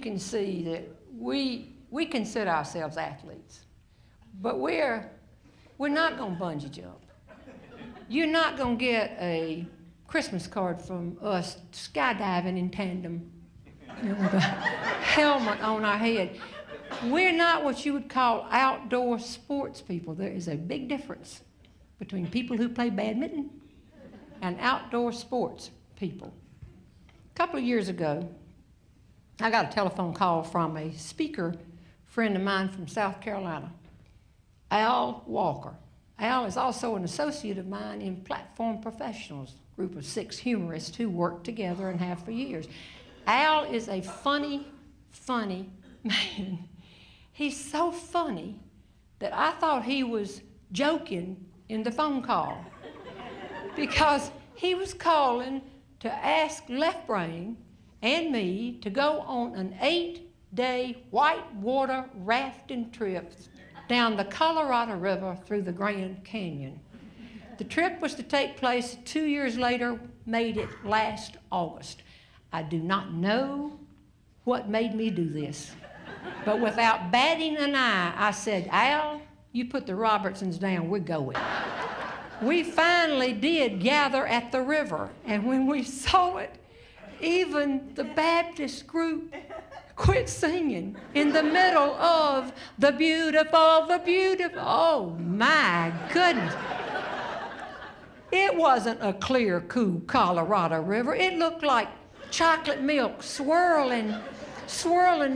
can see that we consider ourselves athletes, but we're not going to bungee jump. You're not going to get a Christmas card from us skydiving in tandem, with a helmet on our head. We're not what you would call outdoor sports people. There is a big difference between people who play badminton and outdoor sports people. A couple of years ago, I got a telephone call from a speaker friend of mine from South Carolina, Al Walker. Al is also an associate of mine in Platform Professionals, a group of 6 humorists who work together and have for years. Al is a funny man. He's so funny that I thought he was joking in the phone call because he was calling to ask Left Brain and me to go on an 8-day whitewater rafting trip down the Colorado River through the Grand Canyon. The trip was to take place 2 years later, made it last August. I do not know what made me do this, but without batting an eye, I said, Al, you put the Robertsons down, we're going. We finally did gather at the river, and when we saw it, even the Baptist group quit singing in the middle of the beautiful. Oh my goodness. It wasn't a clear, cool Colorado River. It looked like chocolate milk swirling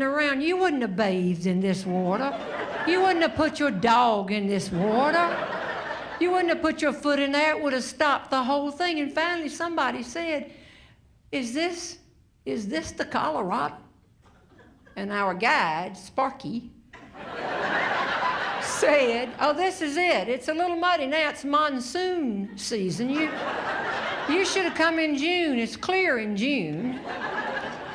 around. You wouldn't have bathed in this water. You wouldn't have put your dog in this water. You wouldn't have put your foot in there. It would have stopped the whole thing. And finally somebody said, is this the Colorado? And our guide, Sparky, said, oh, this is it. It's a little muddy now. It's monsoon season. You should have come in June. It's clear in June.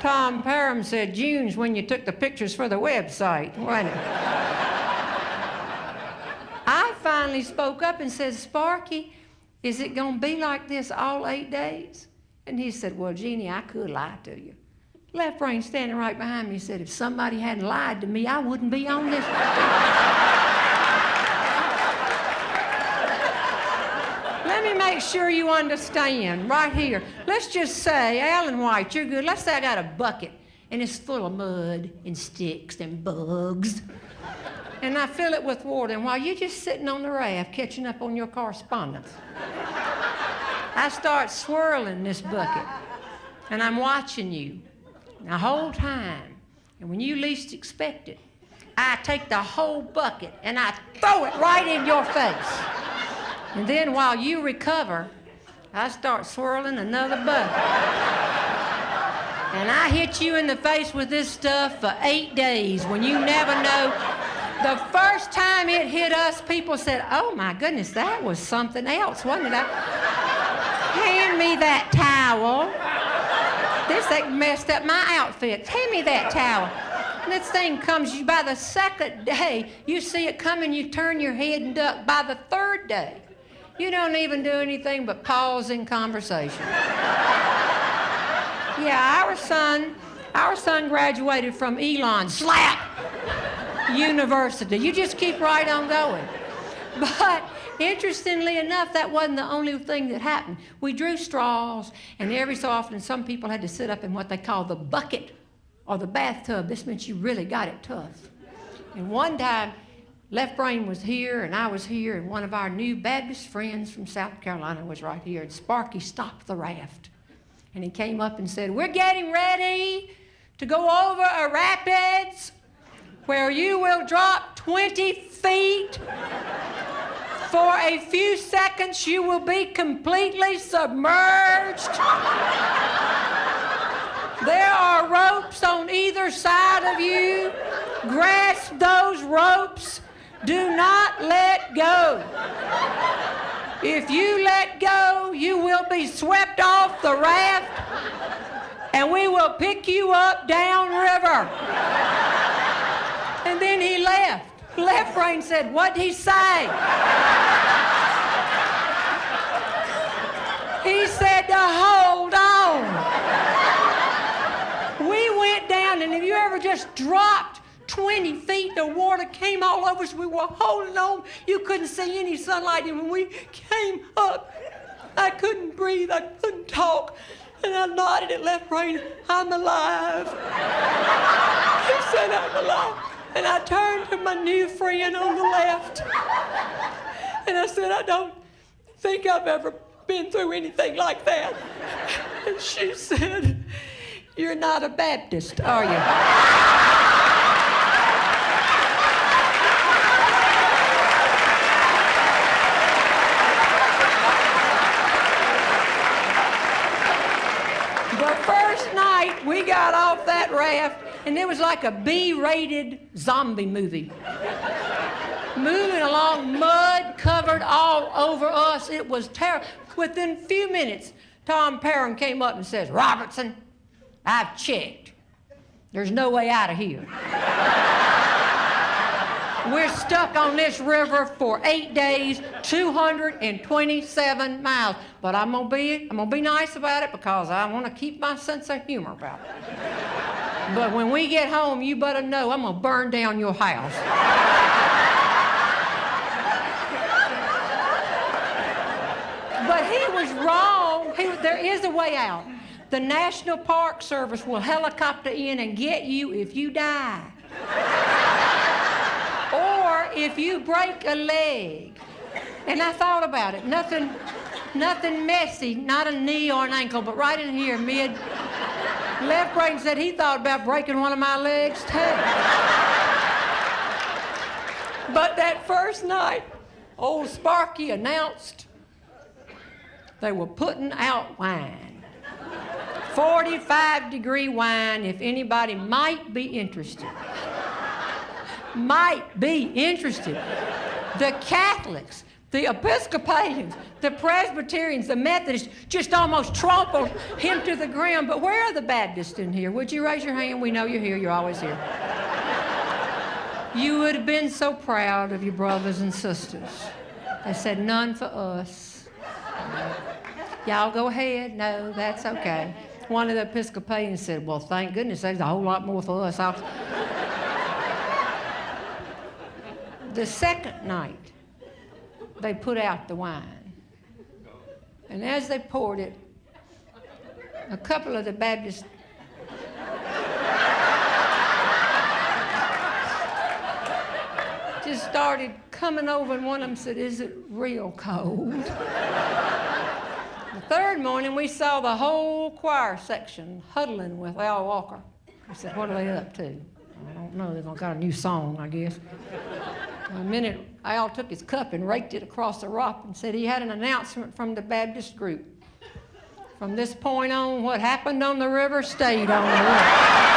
Tom Parham said June's when you took the pictures for the website, wasn't it? I finally spoke up and said, Sparky, is it going to be like this all 8 days? And he said, well, Jeannie, I could lie to you. Left Brain standing right behind me said, if somebody hadn't lied to me, I wouldn't be on this. Let me make sure you understand right here. Let's just say, Alan White, you're good. Let's say I got a bucket and it's full of mud and sticks and bugs. And I fill it with water, and while you're just sitting on the raft catching up on your correspondence, I start swirling this bucket, and I'm watching you the whole time. And when you least expect it, I take the whole bucket and I throw it right in your face. And then while you recover, I start swirling another bucket. And I hit you in the face with this stuff for 8 days when you never know. The first time it hit us, people said, oh my goodness, that was something else, wasn't it? Hand me that towel. This thing messed up my outfit. Hand me that towel. And this thing comes, you by the second day, you see it coming, you turn your head and duck. By the third day, you don't even do anything but pause in conversation. Yeah, our son graduated from Elon, slap, University. You just keep right on going. But interestingly enough, that wasn't the only thing that happened. We drew straws, and every so often some people had to sit up in what they call the bucket or the bathtub. This meant you really got it tough. And one time, Left Brain was here, and I was here, and one of our new Baptist friends from South Carolina was right here, and Sparky stopped the raft. And he came up and said, we're getting ready to go over a rapids where you will drop 20 feet. For a few seconds, you will be completely submerged. There are ropes on either side of you. Grasp those ropes. Do not let go. If you let go, you will be swept off the raft, and we will pick you up downriver. And then he left. Left Brain said, what'd he say? He said to hold on. We went down, and have you ever just dropped 20 feet. The water came all over us. We were holding on. You couldn't see any sunlight. And when we came up, I couldn't breathe. I couldn't talk. And I nodded at left brain, I'm alive. He said, I'm alive. And I turned to my new friend on the left. And I said, I don't think I've ever been through anything like that. And she said, you're not a Baptist, are you? The first night we got off that raft, and it was like a B-rated zombie movie. Moving along, mud covered all over us. It was terrible. Within a few minutes, Tom Perrin came up and says, Robertson, I've checked. There's no way out of here. We're stuck on this river for 8 days, 227 miles. But I'm gonna be nice about it because I want to keep my sense of humor about it. But when we get home, you better know I'm gonna burn down your house. But he was wrong. There is a way out. The National Park Service will helicopter in and get you if you die. Or if you break a leg. And I thought about it. Nothing messy, not a knee or an ankle, but right in here, mid. Left brain said he thought about breaking one of my legs too. But that first night, old Sparky announced they were putting out wine. 45-degree wine, if anybody might be interested. Might be interested. The Catholics, the Episcopalians, the Presbyterians, the Methodists just almost trampled him to the ground. But where are the Baptists in here? Would you raise your hand? We know you're here. You're always here. You would have been so proud of your brothers and sisters. They said, none for us. Y'all go ahead. No, that's okay. One of the Episcopalians said, well, thank goodness, there's a whole lot more for us. The second night, they put out the wine. And as they poured it, a couple of the Baptists just started coming over, and one of them said, is it real cold? The third morning, we saw the whole choir section huddling with Al Walker. I said, what are they up to? I don't know. They've got a new song, I guess. In a minute, Al took his cup and raked it across the rock and said he had an announcement from the Baptist group. From this point on, what happened on the river stayed on the river.